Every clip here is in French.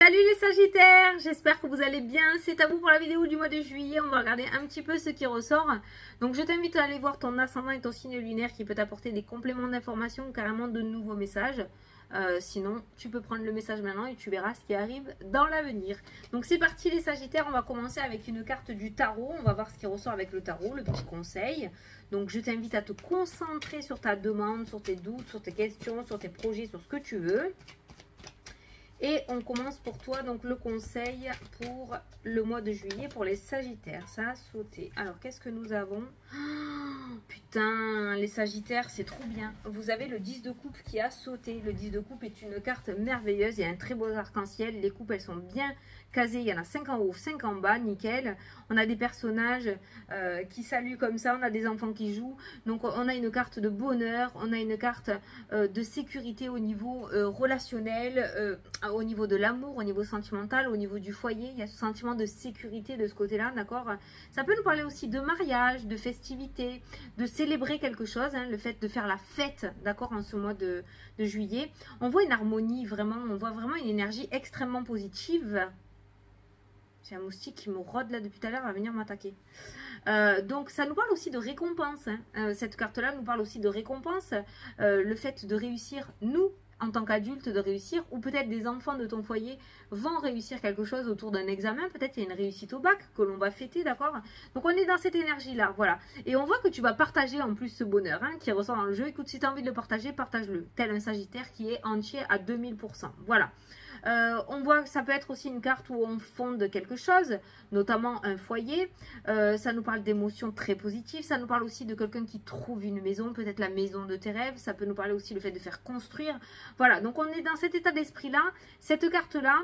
Salut les Sagittaires, j'espère que vous allez bien. C'est à vous pour la vidéo du mois de juillet. On va regarder un petit peu ce qui ressort. Donc je t'invite à aller voir ton ascendant et ton signe lunaire qui peut t'apporter des compléments d'information ou carrément de nouveaux messages. Sinon, tu peux prendre le message maintenant et tu verras ce qui arrive dans l'avenir. Donc c'est parti les Sagittaires, on va commencer avec une carte du tarot. On va voir ce qui ressort avec le tarot, le petit conseil. Donc je t'invite à te concentrer sur ta demande, sur tes doutes, sur tes questions, sur tes projets, sur ce que tu veux. Et on commence pour toi, donc le conseil pour le mois de juillet pour les Sagittaires. Ça a sauté. Alors, qu'est-ce que nous avons? Oh, putain, les Sagittaires, c'est trop bien. Vous avez le 10 de coupe qui a sauté. Le 10 de coupe est une carte merveilleuse. Il y a un très beau arc-en-ciel. Les coupes, elles sont bien casées. Il y en a 5 en haut, 5 en bas, nickel. On a des personnages qui saluent comme ça. On a des enfants qui jouent. Donc, on a une carte de bonheur. On a une carte de sécurité au niveau relationnel, au niveau de l'amour, au niveau sentimental, au niveau du foyer. Il y a ce sentiment de sécurité de ce côté-là, d'accord? Ça peut nous parler aussi de mariage, de festivité, de célébrer quelque chose, hein, le fait de faire la fête, d'accord, en ce mois de juillet. On voit une harmonie, vraiment, on voit vraiment une énergie extrêmement positive. J'ai un moustique qui me rôde là depuis tout à l'heure, va venir m'attaquer. Donc ça nous parle aussi de récompense, hein. Cette carte-là nous parle aussi de récompense, le fait de réussir, nous, en tant qu'adultes, de réussir, ou peut-être des enfants de ton foyer vont réussir quelque chose autour d'un examen, peut-être il y a une réussite au bac que l'on va fêter, d'accord? Donc on est dans cette énergie-là, voilà. Et on voit que tu vas partager en plus ce bonheur, hein, qui ressort dans le jeu. Écoute, si tu as envie de le partager, partage-le, tel un Sagittaire qui est entier à 2000%, voilà. On voit que ça peut être aussi une carte où on fonde quelque chose, notamment un foyer. Ça nous parle d'émotions très positives. Ça nous parle aussi de quelqu'un qui trouve une maison, peut-être la maison de tes rêves. Ça peut nous parler aussi le fait de faire construire. Voilà, donc on est dans cet état d'esprit-là. Cette carte-là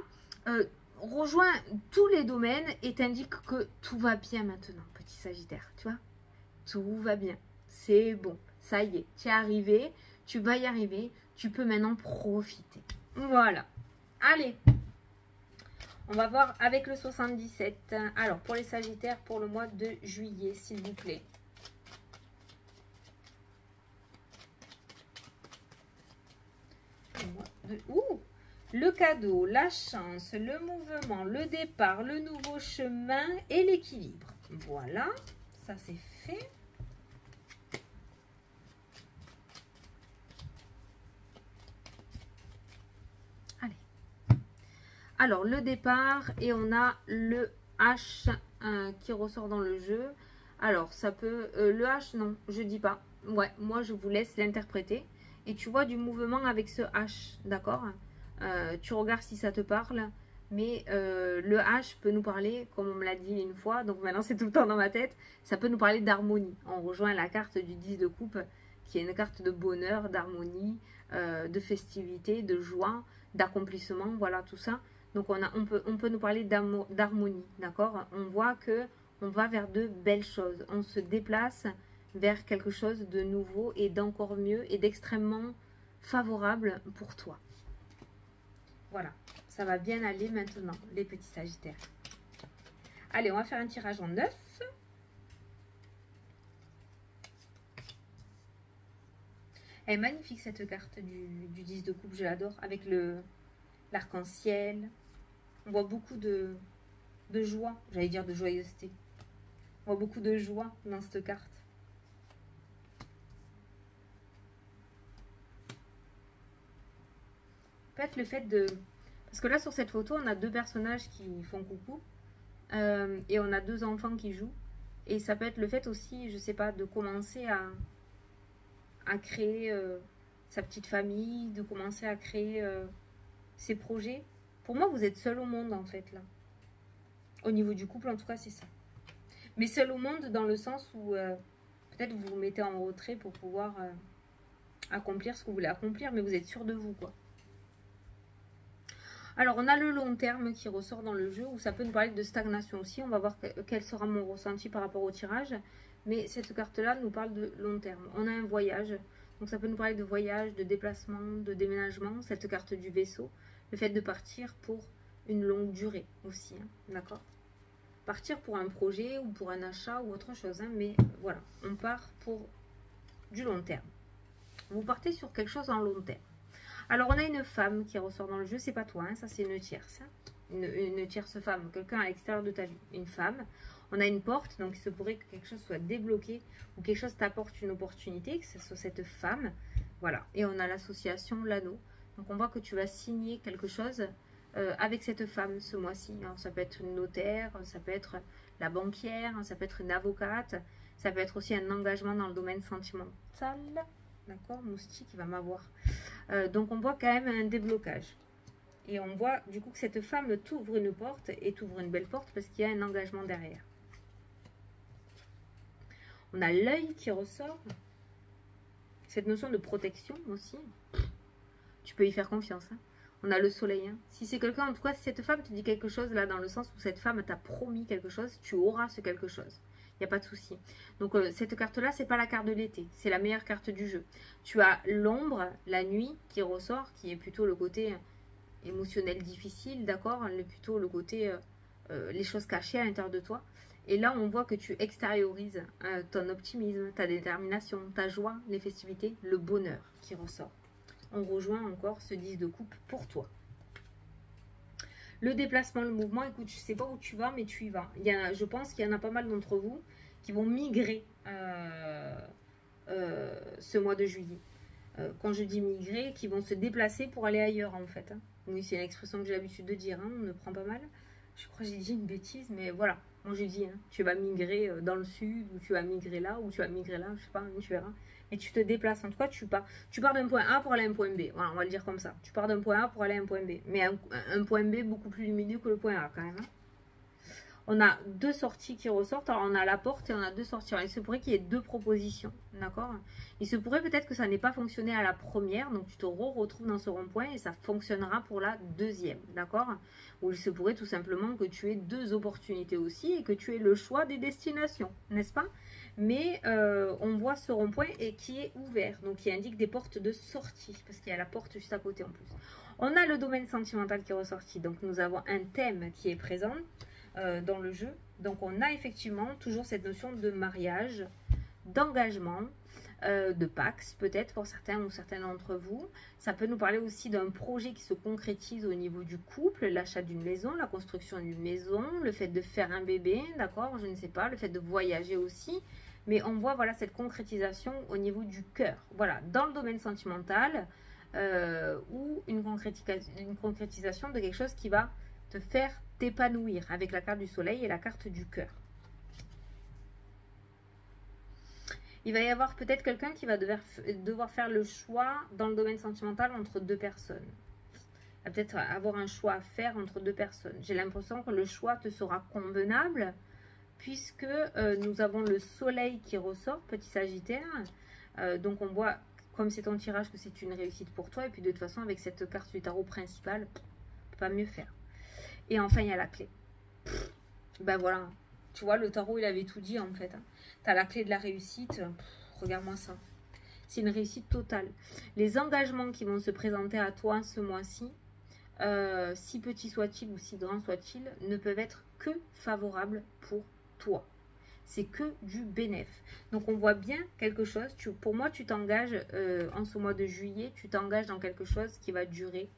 rejoint tous les domaines et t'indique que tout va bien maintenant, petit Sagittaire. Tu vois, tout va bien. C'est bon, ça y est, tu es arrivé, tu vas y arriver. Tu peux maintenant profiter. Voilà. Allez, on va voir avec le 77. Alors, pour les Sagittaires, pour le mois de juillet, s'il vous plaît. Ouh, le cadeau, la chance, le mouvement, le départ, le nouveau chemin et l'équilibre. Voilà, ça c'est fait. Alors, le départ et on a le H qui ressort dans le jeu. Alors, ça peut... le H, non, je dis pas. Ouais, moi, je vous laisse l'interpréter. Et tu vois du mouvement avec ce H, d'accord? Tu regardes si ça te parle. Mais le H peut nous parler, comme on me l'a dit une fois, donc maintenant c'est tout le temps dans ma tête, ça peut nous parler d'harmonie. On rejoint la carte du 10 de coupe, qui est une carte de bonheur, d'harmonie, de festivité, de joie, d'accomplissement, voilà tout ça. Donc on peut nous parler d'harmonie, d'accord? On voit que on va vers de belles choses. On se déplace vers quelque chose de nouveau et d'encore mieux et d'extrêmement favorable pour toi. Voilà, ça va bien aller maintenant, les petits Sagittaires. Allez, on va faire un tirage en 9. Elle est magnifique cette carte du 10 de coupe, je l'adore, avec l'arc-en-ciel. On voit beaucoup de joie, j'allais dire de joyeuseté. On voit beaucoup de joie dans cette carte. Peut-être le fait de... Parce que là, sur cette photo, on a deux personnages qui font coucou. Et on a deux enfants qui jouent. Et ça peut être le fait aussi, je sais pas, de commencer à créer sa petite famille, de commencer à créer ses projets. Pour moi, vous êtes seul au monde, en fait, là. Au niveau du couple, en tout cas, c'est ça. Mais seul au monde dans le sens où peut-être vous vous mettez en retrait pour pouvoir accomplir ce que vous voulez accomplir, mais vous êtes sûr de vous, quoi. Alors, on a le long terme qui ressort dans le jeu, où ça peut nous parler de stagnation aussi. On va voir quel sera mon ressenti par rapport au tirage. Mais cette carte-là nous parle de long terme. On a un voyage, donc ça peut nous parler de voyage, de déplacement, de déménagement. Cette carte du vaisseau, le fait de partir pour une longue durée aussi, hein, d'accord? Partir pour un projet ou pour un achat ou autre chose, hein, mais voilà, on part pour du long terme. Vous partez sur quelque chose en long terme. Alors, on a une femme qui ressort dans le jeu, c'est pas toi, hein, ça c'est une tierce. Hein. une tierce femme, quelqu'un à l'extérieur de ta vie, une femme. On a une porte, donc il se pourrait que quelque chose soit débloqué ou quelque chose t'apporte une opportunité, que ce soit cette femme. Voilà. Et on a l'association, l'anneau. Donc on voit que tu vas signer quelque chose avec cette femme ce mois-ci. Ça peut être une notaire, ça peut être la banquière, ça peut être une avocate, ça peut être aussi un engagement dans le domaine sentimental. D'accord, moustique, il va m'avoir. Donc on voit quand même un déblocage. Et on voit du coup que cette femme t'ouvre une porte et t'ouvre une belle porte parce qu'il y a un engagement derrière. On a l'œil qui ressort. Cette notion de protection aussi. Tu peux y faire confiance. Hein. On a le soleil. Hein. Si c'est quelqu'un, en tout cas, si cette femme te dit quelque chose, là, dans le sens où cette femme t'a promis quelque chose, tu auras ce quelque chose. Il n'y a pas de souci. Donc, cette carte-là, c'est pas la carte de l'été. C'est la meilleure carte du jeu. Tu as l'ombre, la nuit, qui ressort, qui est plutôt le côté émotionnel difficile, d'accord, plutôt le côté les choses cachées à l'intérieur de toi. Et là, on voit que tu extériorises ton optimisme, ta détermination, ta joie, les festivités, le bonheur qui ressort. On rejoint encore ce 10 de coupe pour toi. Le déplacement, le mouvement, écoute, je ne sais pas où tu vas, mais tu y vas. Je pense qu'il y en a pas mal d'entre vous qui vont migrer ce mois de juillet. Quand je dis migrer, qui vont se déplacer pour aller ailleurs en fait. Hein. Oui, c'est une expression que j'ai l'habitude de dire, hein, on ne prend pas mal. Je crois que j'ai dit une bêtise, mais voilà. Moi je dis, hein, tu vas migrer dans le sud, ou tu vas migrer là, ou tu vas migrer là, je sais pas, tu verras. Et tu te déplaces, en tout cas tu pars d'un point A pour aller à un point B. Voilà, on va le dire comme ça. Tu pars d'un point A pour aller à un point B. Mais un point B beaucoup plus lumineux que le point A quand même. Hein. On a deux sorties qui ressortent. Alors, on a la porte et on a deux sorties. Alors, il se pourrait qu'il y ait deux propositions. D'accord? Il se pourrait peut-être que ça n'ait pas fonctionné à la première. Donc, tu te retrouves dans ce rond-point et ça fonctionnera pour la deuxième. D'accord? Ou il se pourrait tout simplement que tu aies deux opportunités aussi et que tu aies le choix des destinations. N'est-ce pas? Mais on voit ce rond-point et qui est ouvert. Donc, qui indique des portes de sortie. Parce qu'il y a la porte juste à côté en plus. On a le domaine sentimental qui est ressorti. Donc, nous avons un thème qui est présent dans le jeu. Donc on a effectivement toujours cette notion de mariage, d'engagement, de Pax peut-être pour certains ou certaines d'entre vous. Ça peut nous parler aussi d'un projet qui se concrétise au niveau du couple, l'achat d'une maison, la construction d'une maison, le fait de faire un bébé, d'accord, je ne sais pas, le fait de voyager aussi. Mais on voit voilà cette concrétisation au niveau du cœur. Voilà, dans le domaine sentimental ou une concrétisation de quelque chose qui va te faire t'épanouir avec la carte du soleil et la carte du cœur. Il va y avoir peut-être quelqu'un qui va devoir faire le choix dans le domaine sentimental entre deux personnes. Il va peut-être avoir un choix à faire entre deux personnes. J'ai l'impression que le choix te sera convenable puisque nous avons le soleil qui ressort, petit Sagittaire. Donc on voit, comme c'est ton tirage, que c'est une réussite pour toi. Et puis de toute façon, avec cette carte du tarot principale, on ne peut pas mieux faire. Et enfin, il y a la clé. Ben voilà. Tu vois, le tarot, il avait tout dit en fait. Hein. Tu as la clé de la réussite. Regarde-moi ça. C'est une réussite totale. Les engagements qui vont se présenter à toi ce mois-ci, si petits soient-ils ou si grands soient-ils, ne peuvent être que favorables pour toi. C'est que du bénéf. Donc, on voit bien quelque chose. Pour moi, tu t'engages en ce mois de juillet, tu t'engages dans quelque chose qui va durer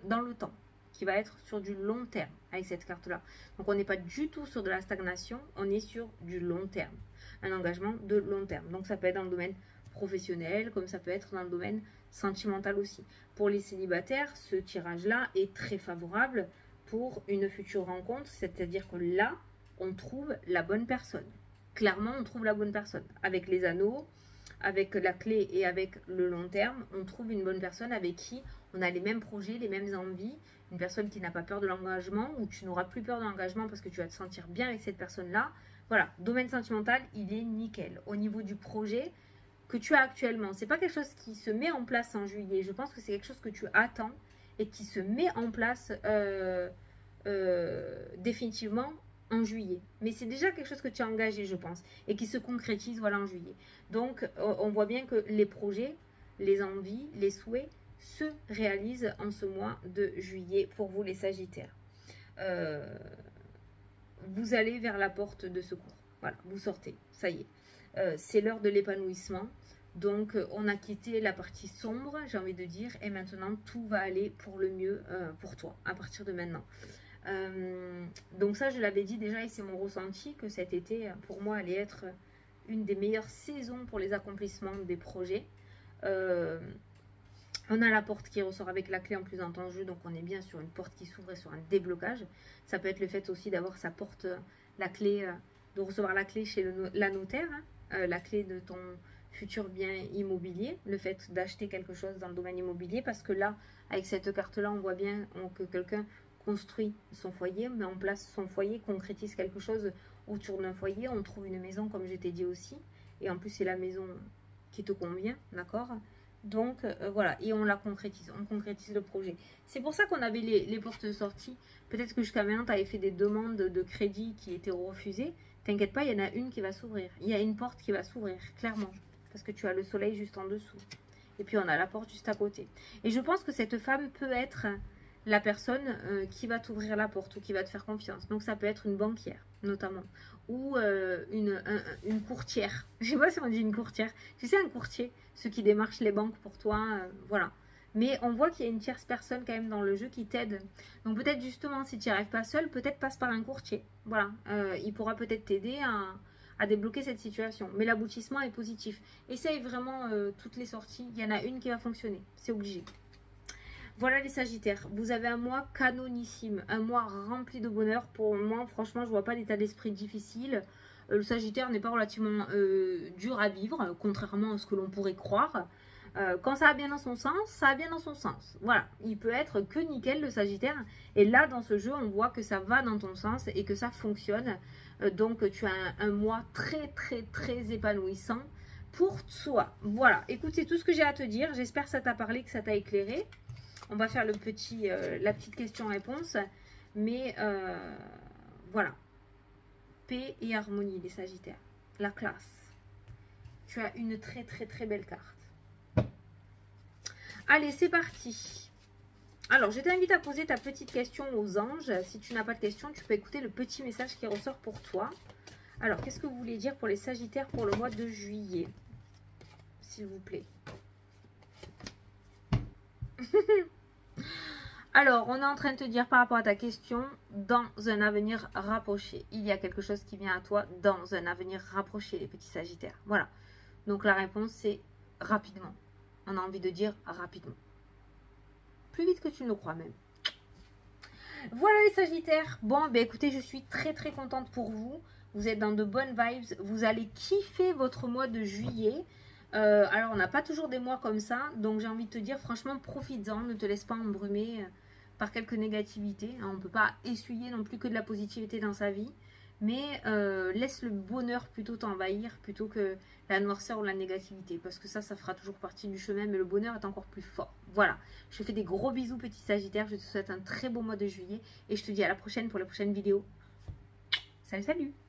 dans le temps, qui va être sur du long terme avec cette carte-là. Donc, on n'est pas du tout sur de la stagnation, on est sur du long terme. Un engagement de long terme. Donc, ça peut être dans le domaine professionnel, comme ça peut être dans le domaine sentimental aussi. Pour les célibataires, ce tirage-là est très favorable pour une future rencontre, c'est-à-dire que là, on trouve la bonne personne. Clairement, on trouve la bonne personne. Avec les anneaux, avec la clé et avec le long terme, on trouve une bonne personne avec qui on a les mêmes projets, les mêmes envies. Une personne qui n'a pas peur de l'engagement, ou tu n'auras plus peur de l'engagement parce que tu vas te sentir bien avec cette personne-là. Voilà, domaine sentimental, il est nickel. Au niveau du projet que tu as actuellement, c'est pas quelque chose qui se met en place en juillet. Je pense que c'est quelque chose que tu attends et qui se met en place définitivement en juillet. Mais c'est déjà quelque chose que tu as engagé, je pense, et qui se concrétise voilà, en juillet. Donc, on voit bien que les projets, les envies, les souhaits se réalisent en ce mois de juillet pour vous les Sagittaires. Vous allez vers la porte de secours. Voilà, vous sortez, ça y est. C'est l'heure de l'épanouissement. Donc, on a quitté la partie sombre, j'ai envie de dire, et maintenant, tout va aller pour le mieux pour toi, à partir de maintenant. Donc ça, je l'avais dit déjà, et c'est mon ressenti, que cet été, pour moi, allait être une des meilleures saisons pour les accomplissements des projets. On a la porte qui ressort avec la clé en plus dans ton jeu, donc on est bien sur une porte qui s'ouvre et sur un déblocage. Ça peut être le fait aussi d'avoir sa porte, la clé, de recevoir la clé chez la notaire, hein, la clé de ton futur bien immobilier, le fait d'acheter quelque chose dans le domaine immobilier, parce que là, avec cette carte-là, on voit bien que quelqu'un construit son foyer, met en place son foyer, concrétise quelque chose autour d'un foyer, on trouve une maison comme je t'ai dit aussi, et en plus c'est la maison qui te convient, d'accord? Donc voilà, et on la concrétise, on concrétise le projet. C'est pour ça qu'on avait les portes de sortie. Peut-être que jusqu'à maintenant, tu avais fait des demandes de crédit qui étaient refusées. T'inquiète pas, il y en a une qui va s'ouvrir. Il y a une porte qui va s'ouvrir, clairement. Parce que tu as le soleil juste en dessous. Et puis on a la porte juste à côté. Et je pense que cette femme peut être la personne qui va t'ouvrir la porte ou qui va te faire confiance. Donc ça peut être une banquière, notamment. Ou une courtière. Je sais pas si on dit une courtière. Tu sais, un courtier, ceux qui démarchent les banques pour toi, voilà. Mais on voit qu'il y a une tierce personne quand même dans le jeu qui t'aide. Donc peut-être justement, si tu n'y arrives pas seul, peut-être passe par un courtier. Voilà, il pourra peut-être t'aider à débloquer cette situation. Mais l'aboutissement est positif. Essaye vraiment toutes les sorties. Il y en a une qui va fonctionner. C'est obligé. Voilà les Sagittaires, vous avez un mois canonissime, un mois rempli de bonheur. Pour moi, franchement, je ne vois pas d'état d'esprit difficile. Le Sagittaire n'est pas relativement dur à vivre, contrairement à ce que l'on pourrait croire. Quand ça va bien dans son sens, ça va bien dans son sens. Voilà, il peut être que nickel le Sagittaire. Et là, dans ce jeu, on voit que ça va dans ton sens et que ça fonctionne. Donc, tu as un mois très, très, très épanouissant pour toi. Voilà, écoute, c'est tout ce que j'ai à te dire. J'espère que ça t'a parlé, que ça t'a éclairé. On va faire la petite question-réponse. Mais voilà. Paix et harmonie, les Sagittaires. La classe. Tu as une très très très belle carte. Allez, c'est parti. Alors, je t'invite à poser ta petite question aux anges. Si tu n'as pas de question, tu peux écouter le petit message qui ressort pour toi. Alors, qu'est-ce que vous voulez dire pour les Sagittaires pour le mois de juillet? S'il vous plaît. Alors, on est en train de te dire par rapport à ta question, dans un avenir rapproché. Il y a quelque chose qui vient à toi dans un avenir rapproché, les petits Sagittaires. Voilà. Donc, la réponse, c'est rapidement. On a envie de dire rapidement. Plus vite que tu ne le crois même. Voilà les Sagittaires. Bon, ben écoutez, je suis très très contente pour vous. Vous êtes dans de bonnes vibes. Vous allez kiffer votre mois de juillet. Alors, on n'a pas toujours des mois comme ça. Donc, j'ai envie de te dire, franchement, profites-en. Ne te laisse pas embrumer par quelques négativités. On ne peut pas essuyer non plus que de la positivité dans sa vie. Mais laisse le bonheur plutôt t'envahir plutôt que la noirceur ou la négativité. Parce que ça fera toujours partie du chemin. Mais le bonheur est encore plus fort. Voilà. Je te fais des gros bisous, petit Sagittaire. Je te souhaite un très beau mois de juillet. Et je te dis à la prochaine pour la prochaine vidéo. Salut, salut!